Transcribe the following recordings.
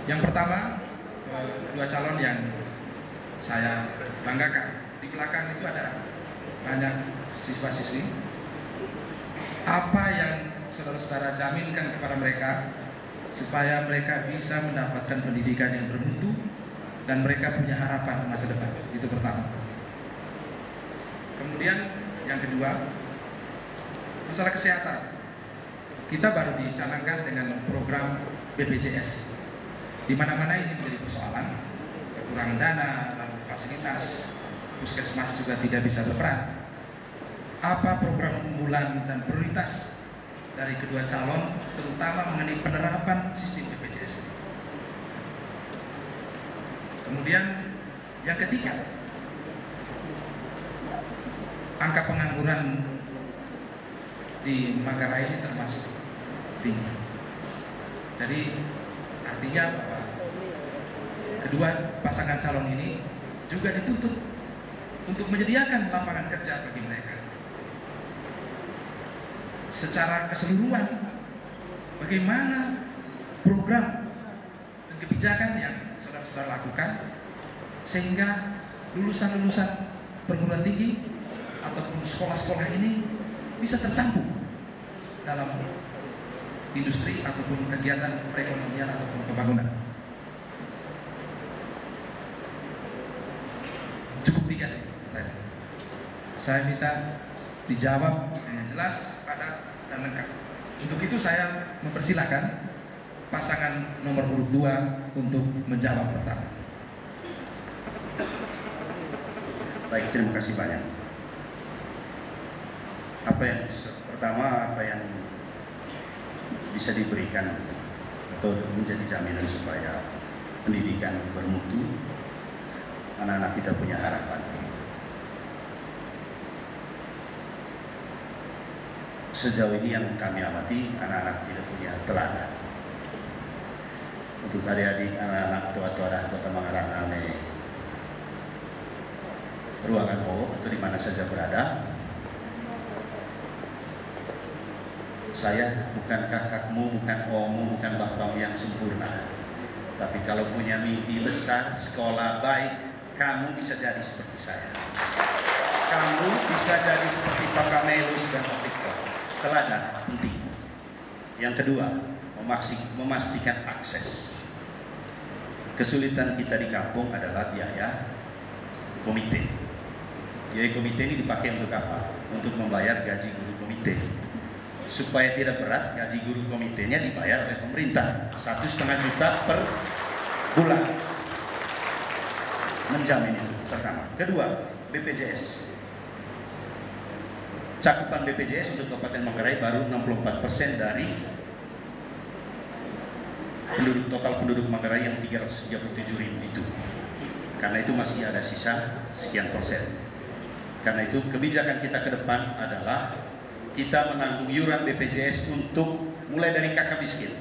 Yang pertama, dua calon yang saya banggakan. Di belakang itu ada banyak siswa-siswi. Apa yang saudara-saudara jaminkan kepada mereka supaya mereka bisa mendapatkan pendidikan yang bermutu dan mereka punya harapan masa depan. Itu pertama. Kemudian yang kedua, masalah kesehatan. Kita baru dicanangkan dengan program BPJS. Di mana-mana ini menjadi persoalan, kekurangan dana, lalu fasilitas, puskesmas juga tidak bisa berperan. Apa program unggulan dan prioritas dari kedua calon, terutama mengenai penerapan sistem BPJS? Kemudian yang ketiga, angka pengangguran di Manggarai ini termasuk tinggi. Jadi artinya bahwa kedua pasangan calon ini juga dituntut untuk menyediakan lapangan kerja bagi mereka. Secara keseluruhan, bagaimana program dan kebijakan yang saudara-saudara lakukan sehingga lulusan-lulusan perguruan tinggi ataupun sekolah-sekolah ini bisa tertampung dalam industri ataupun kegiatan perekonomian ataupun pembangunan. Cukup 3 pertanyaan. Saya minta dijawab dengan jelas, padat, dan lengkap. Untuk itu saya mempersilahkan pasangan nomor urut 2 untuk menjawab pertama. Baik, terima kasih banyak. Apa yang bisa diberikan atau menjadi jaminan supaya pendidikan bermutu, anak-anak kita punya harapan. Sejauh ini yang kami amati, anak-anak tidak punya teladan. Untuk adik-adik, anak-anak tua-tua Kota Manggarai, ruangan O atau di mana saja berada, saya bukan kakakmu, bukan ommu, bukan bapakmu yang sempurna. Tapi kalau punya mimpi besar, sekolah baik, kamu bisa jadi seperti saya. Kamu bisa jadi seperti Pak Kamelus dan Pak Victor. Teladan penting. Yang kedua, memastikan akses. Kesulitan kita di kampung adalah biaya komite. Biaya komite ini dipakai untuk apa? Untuk membayar gaji guru komite. Supaya tidak berat, gaji guru komitenya dibayar oleh pemerintah 1,5 juta per bulan. Menjamin itu pertama. Kedua, BPJS. Cakupan BPJS untuk Kabupaten Manggarai baru 64% dari total penduduk Manggarai yang 337.000 itu. Karena itu masih ada sisa sekian persen. Karena itu kebijakan kita ke depan adalah kita menanggung iuran BPJS untuk mulai dari kakak miskin,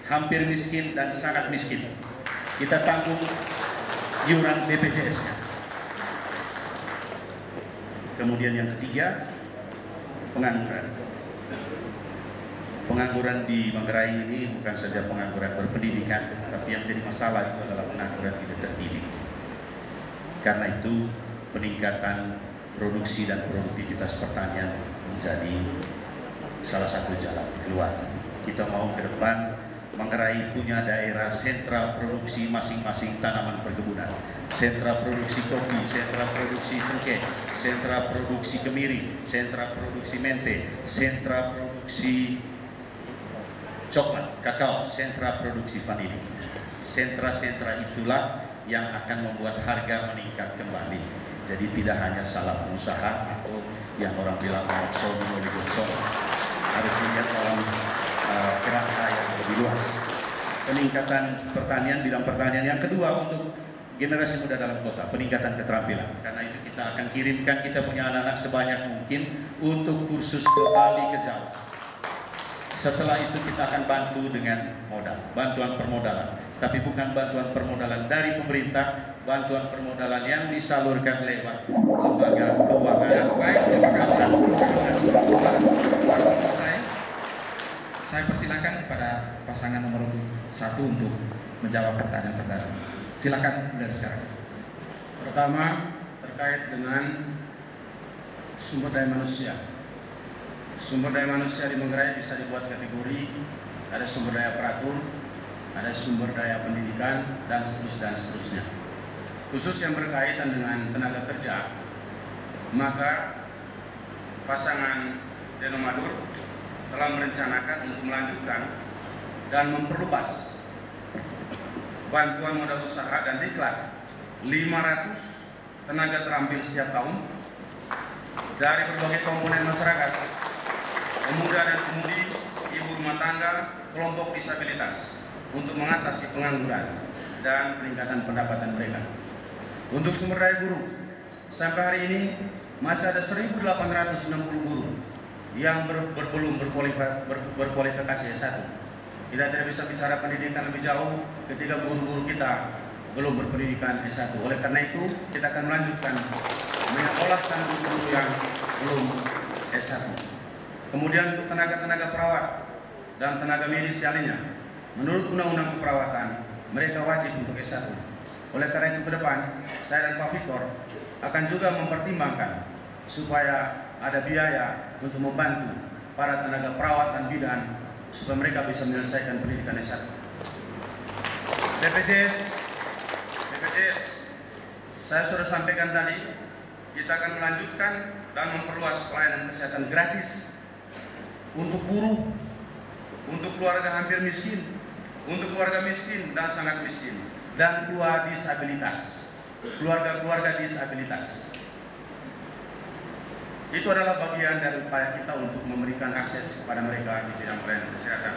hampir miskin, dan sangat miskin. Kita tanggung iuran BPJS. Kemudian yang ketiga, pengangguran. Pengangguran di Manggarai ini bukan saja pengangguran berpendidikan, tapi yang jadi masalah itu adalah pengangguran tidak terdidik. Karena itu peningkatan produksi dan produktivitas pertanian menjadi salah satu jalan keluar. Kita mau ke depan Manggarai punya daerah sentra produksi masing-masing tanaman perkebunan, sentra produksi kopi, sentra produksi cengkeh, sentra produksi kemiri, sentra produksi mente, sentra produksi coklat, kakao, sentra produksi vanili. Sentra-sentra itulah yang akan membuat harga meningkat kembali. Jadi tidak hanya salah pengusaha atau yang orang bilang oligopol, harus dilihat dalam kerangka yang lebih luas. Peningkatan pertanian, bidang pertanian. Yang kedua, untuk generasi muda dalam kota, peningkatan keterampilan. Karena itu kita akan kirimkan kita punya anak-anak sebanyak mungkin untuk kursus ke Bali, ke Jawa. Setelah itu kita akan bantu dengan modal, bantuan permodalan. Tapi bukan bantuan permodalan dari pemerintah, bantuan permodalan yang disalurkan lewat lembaga keuangan. Ya, baik, terima kasih. Saya persilakan kepada pasangan nomor 1 untuk menjawab pertanyaan-pertanyaan. Silakan dari sekarang. Pertama, terkait dengan sumber daya manusia. Sumber daya manusia di Manggarai bisa dibuat kategori, ada sumber daya aparatur, ada sumber daya pendidikan, dan seterusnya. Khusus yang berkaitan dengan tenaga kerja, maka pasangan Denomadur telah merencanakan untuk melanjutkan dan memperluas bantuan modal usaha dan diklat 500 tenaga terampil setiap tahun dari berbagai komponen masyarakat, pemuda dan pemudi, ibu rumah tangga, kelompok disabilitas untuk mengatasi pengangguran dan peningkatan pendapatan mereka. Untuk sumber daya guru, sampai hari ini masih ada 1.860 guru yang belum berkualifikasi S1. Kita tidak bisa bicara pendidikan lebih jauh ketika guru-guru kita belum berpendidikan S1. Oleh karena itu, kita akan melanjutkan menyekolahkan guru-guru yang belum S1. Kemudian untuk tenaga-tenaga perawat dan tenaga medis lainnya, menurut Undang-Undang Keperawatan, mereka wajib untuk S1. Oleh karena itu ke depan, saya dan Pak Victor akan juga mempertimbangkan supaya ada biaya untuk membantu para tenaga perawat dan bidan supaya mereka bisa menyelesaikan pendidikan S1. BPJS, saya sudah sampaikan tadi, kita akan melanjutkan dan memperluas pelayanan kesehatan gratis untuk buruh, untuk keluarga hampir miskin, untuk keluarga miskin dan sangat miskin, dan keluarga disabilitas, keluarga-keluarga disabilitas. Itu adalah bagian dari upaya kita untuk memberikan akses kepada mereka di bidang pelayanan kesehatan.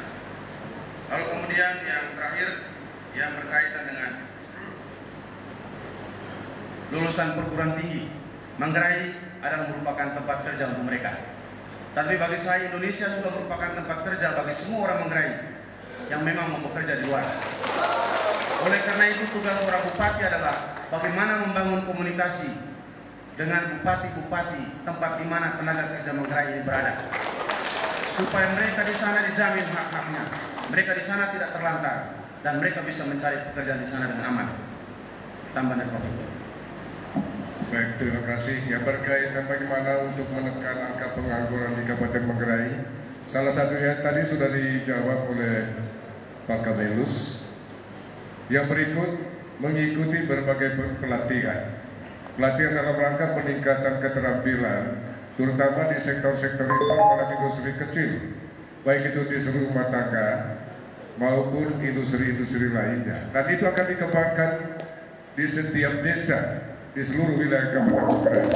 Lalu kemudian yang terakhir, yang berkaitan dengan lulusan perguruan tinggi. Manggarai adalah merupakan tempat kerja untuk mereka. Tapi bagi saya, Indonesia juga merupakan tempat kerja bagi semua orang Manggarai yang memang mau bekerja di luar. Oleh karena itu, tugas seorang bupati adalah bagaimana membangun komunikasi dengan bupati-bupati tempat di mana tenaga kerja Manggarai ini berada, supaya mereka di sana dijamin hak-haknya, mereka di sana tidak terlantar, dan mereka bisa mencari pekerjaan di sana dengan aman. Tambahan dari Pak Victor. Baik, terima kasih. Yang berkaitan bagaimana untuk menekan angka pengangguran di Kabupaten Manggarai, salah satunya tadi sudah dijawab oleh Pak Kabelus. Yang berikut mengikuti berbagai pelatihan. Pelatihan dalam rangka peningkatan keterampilan, terutama di sektor-sektor informal dan industri kecil, baik itu di seluruh rumah tangga maupun industri-industri lainnya. Dan itu akan dikembangkan di setiap desa di seluruh wilayah Kabupaten Manggarai.